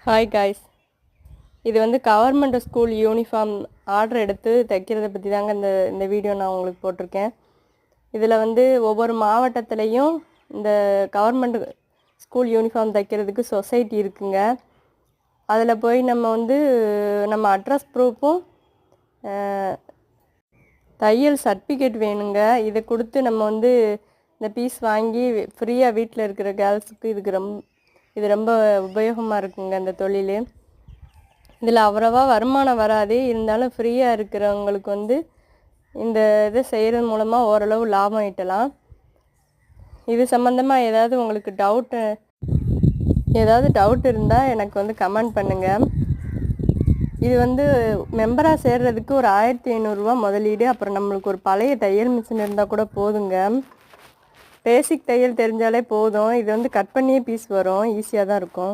Hi guys, இது வந்து government school uniform order எடுத்து தைக்கிறத பற்றி தாங்க இந்த இந்த வீடியோ நான் உங்களுக்கு போட்டிருக்கேன். இதில் வந்து ஒவ்வொரு மாவட்டத்துலேயும் இந்த கவர்மெண்ட் ஸ்கூல் யூனிஃபார்ம் தைக்கிறதுக்கு சொசைட்டி இருக்குங்க. அதில் போய் நம்ம வந்து நம்ம அட்ரஸ் ப்ரூஃபும் தையல் சர்டிஃபிகேட் வேணுங்க. இதை கொடுத்து நம்ம வந்து இந்த பீஸ் வாங்கி ஃப்ரீயாக வீட்டில் இருக்கிற கேர்ள்ஸுக்கு இது ரொம்ப உபயோகமாக இருக்குங்க இந்த தொழில். இதில் அவ்வளவா வருமானம் வராது, இருந்தாலும் ஃப்ரீயாக இருக்கிறவங்களுக்கு வந்து இந்த இதை செய்கிறது மூலமாக ஓரளவு லாபம் ஈட்டலாம். இது சம்மந்தமாக ஏதாவது டவுட் இருந்தால் எனக்கு வந்து கமெண்ட் பண்ணுங்கள். இது வந்து மெம்பராக சேர்றதுக்கு ஒரு 1500 முதலீடு. அப்புறம் நம்மளுக்கு ஒரு பழைய தையல் மிஷின் இருந்தால் கூட போதுங்க. பேசிக் தையல் தெரிஞ்சாலே போதும். இது வந்து கட் பண்ணியே பீஸ் வரும், ஈஸியாக தான் இருக்கும்.